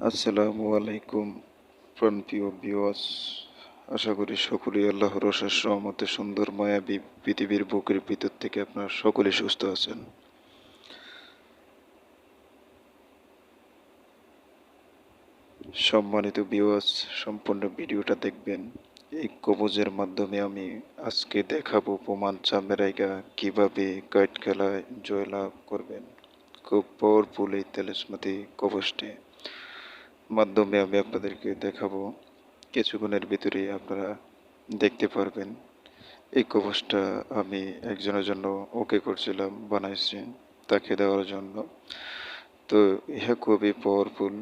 আসসালামু আলাইকুম প্রাণপ্রিয় ভিউয়ার্স। আশা করি সকলেই আল্লাহর অশেষ রহমতে সুন্দর মায়াবী পৃথিবীর বুকের ভিতর থেকে আপনারা সকলেই সুস্থ আছেন। সম্মানিত ভিউয়ার্স, সম্পূর্ণ ভিডিওটা দেখবেন। এই কবজের মাধ্যমে আমি আজকে দেখাবো প্রমাণ চামেরাইগা কিভাবে কাইট খেলায় জয়লাভ করবেন। খুব পাওয়ারফুল এই তেলেসমাতি কবজটি মাধ্যমে আমি আপনাদেরকে দেখাবো। কিছুক্ষণের ভিতরে আপনারা দেখতে পারবেন। এই কবচটা আমি একজনের জন্য ওকে করছিলাম, বানাইছি তাকে দেওয়ার জন্য। তো ইহা খুবই পাওয়ারফুল।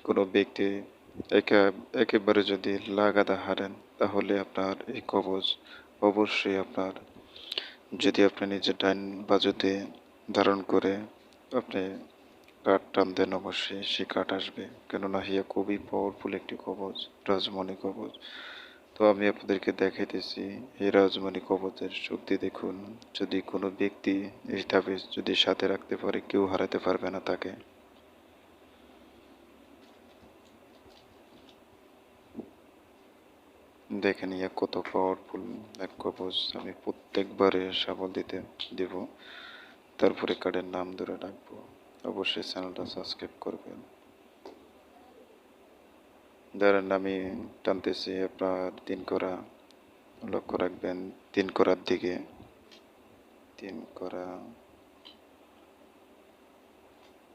কোনো ব্যক্তি একেবারে যদি লাগাতে হারেন তাহলে আপনার এই কবচ অবশ্যই আপনার, যদি আপনি নিজের ডাইন বাজুতে ধারণ করে আপনি কাঠ টান দেন, অবশ্যই সে কাঠ আসবে। কেননা ইহা খুবই পাওয়ারফুল একটি কবচ, রাজমণি কবচ। তো আমি আপনাদেরকে দেখাইতেছি এই রাজমণি কবচের শক্তি দেখুন। যদি কোনো ব্যক্তি এই তাবিজ যদি সাথে রাখতে পারে, কেউ হারাতে পারবে না তাকে। দেখেন ইয়া কত পাওয়ারফুল এক কবচ। আমি প্রত্যেকবারে সাবল দিতে দেব, তারপরে কার্ডের নাম ধরে রাখবো। অবশ্যই চ্যানেলটা সাবস্ক্রাইব করবেন। ধরেন আমি টানতেছি আপনার 3 করা, লক্ষ্য রাখবেন 3 করার দিকে। 3 করা,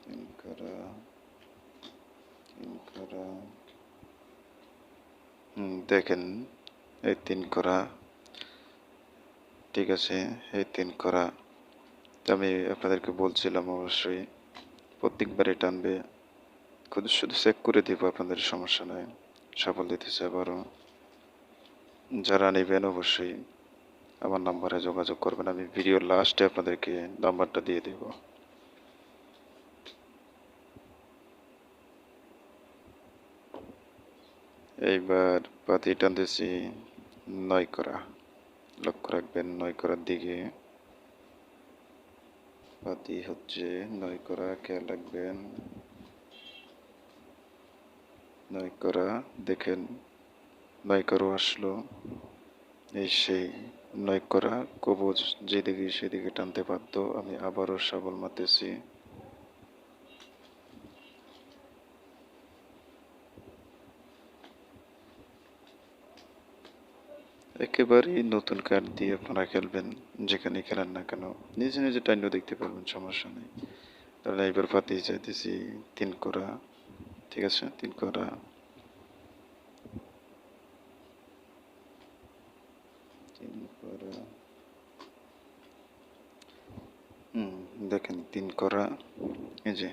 3 করা, 3 করা। দেখেন এই 3 করা, ঠিক আছে। এই 3 করা আমি আপনাদেরকে বলছিলাম, অবশ্যই প্রত্যেকবারই টানবে। শুধু চেক করে দিব, আপনাদের সমস্যা নাই। সাফল দিতেছে আবারও। যারা নেবেন অবশ্যই আমার নাম্বারে যোগাযোগ করবেন। আমি ভিডিওর লাস্টে আপনাদেরকে নাম্বারটা দিয়ে দেব। এইবার পাতি টানতেছি 9 করা, লক্ষ্য রাখবেন 9 করার দিকে। পাতি হচ্ছে 9 করা, খেয়াল রাখবেন 9 করা। দেখেন 9 করা আসলো। এই সেই 9 করা কবচ যেদিকে সেদিকে টানতে বাধ্য। আমি আবারও শাবল মারতেছি। একেবারেই নতুন কার্ড দিয়ে আপনারা খেলবেন, যেখানে খেলেন না কেন নিজে নিজে টাইনও দেখতে পারবেন, সমস্যা নেই। তাহলে এবার পাতি চাইতেছি 3 করা, ঠিক আছে 3 করা। 3 করা, দেখেন 3 করা, এই যে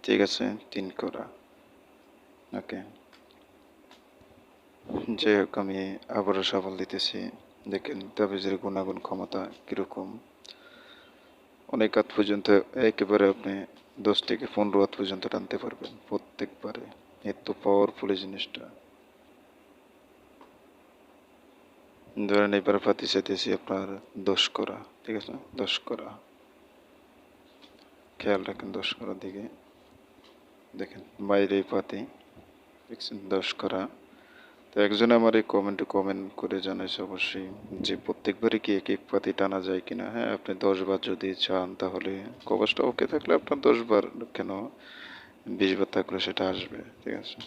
ঠিক আছে 3 করা। ওকে, যাই হোক আমি আবারও সাবল দিতেছি। দেখেন তাবিজের গুণাগুণ ক্ষমতা কিরকম। অনেক হাত পর্যন্ত, একেবারে আপনি 10 থেকে 15 হাত পর্যন্ত টানতে পারবেন প্রত্যেকবারে। এত পাওয়ারফুল এই জিনিসটা। ধরেন এবার পাতি চাইতেছি আপনার 10 করা, ঠিক আছে 10 করা। খেয়াল রাখেন 10 করার দিকে। দেখেন বাইরে পাতি, দেখছেন 10 করা। তো একজন আমার এই কমেন্ট করে জানাইছে অবশ্যই যে প্রত্যেকবারই কি এক এক পাতি টানা যায় কিনা। হ্যাঁ, আপনি 10 বার যদি চান তাহলে কবচটা ওকে থাকলে আপনার 10 বার কেন, 20 বার থাকলে সেটা আসবে, ঠিক আছে।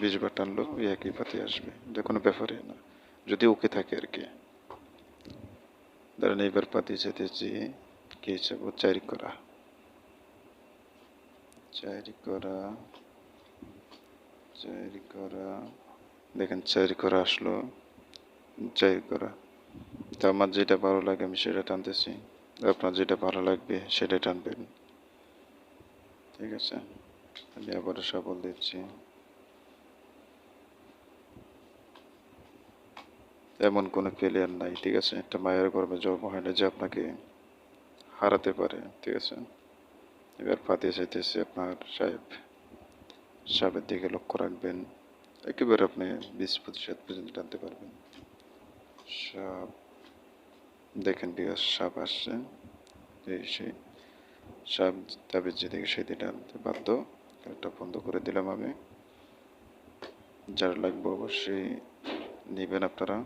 20 বার টানলেও ওই একই পাতি আসবে, এটা কোনো ব্যাপারই না, যদি ওকে থাকে আর কি। ধরেন এইবার পাতি চাইতেছি কি চাবো 4 করা, 4 করা, 4 করা। দেখেন 4 করা আসলো, 4 করা। তো আমার যেটা ভালো লাগে আমি সেটা টানতেছি, আপনার যেটা ভালো লাগবে সেটা টানবেন, ঠিক আছে। আমি আবারও সাবল দিচ্ছি। এমন কোনো প্লেয়ার নাই, ঠিক আছে, একটা মায়ের গর্ভে জন্ম হয় না যে আপনাকে হারাতে পারে, ঠিক আছে। এবার পাতি চাইতেছি আপনার সাহেব। সাপের দিকে লক্ষ্য রাখবেন, একেবারে আপনি 20-25 পর্যন্ত টানতে পারবেন। সাপ, দেখেন বিয়াস সাপ আসছে। এই সেই সাপ তাবিজ যেদিকে সেদিকে টানতে বাধ্য। এটা বন্ধ করে দিলাম আমি। যার লাগবে অবশ্যই নেবেন আপনারা।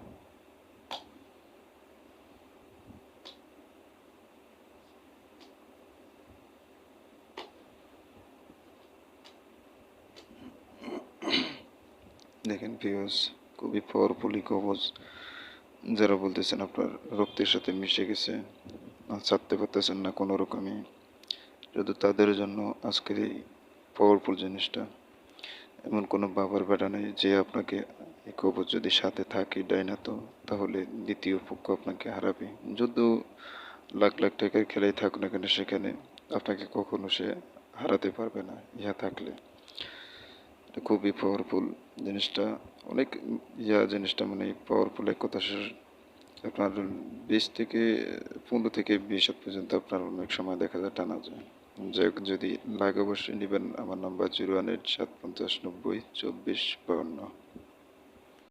দেখেন ভিউয়ার্স, খুবই পাওয়ারফুলি কবজ। যারা বলতেছেন আপনার রক্তের সাথে মিশে গেছে, ছাড়তে পারতেছেন না কোনো রকমই, শুধু তাদের জন্য আজকের এই পাওয়ারফুল জিনিসটা। এমন কোনো বাবার বেটা নেই যে আপনাকে এই কবজ যদি সাথে থাকে ডাইনা, তো তাহলে দ্বিতীয় পক্ষ আপনাকে হারাবে। যদিও লাখ লাখ টাকার খেলাই থাকুক না কেন, সেখানে আপনাকে কখনো সে হারাতে পারবে না ইহা থাকলে। এটা খুবই পাওয়ারফুল জিনিসটা, অনেক জিনিসটা মানে পাওয়ারফুল এক কথা আপনার 15 থেকে 20 হাত পর্যন্ত আপনার অনেক সময় দেখা যায় টানা যায়। যাই হোক, যদি লাগে অবশ্যই নেবেন। আমার নাম্বার 01875902452।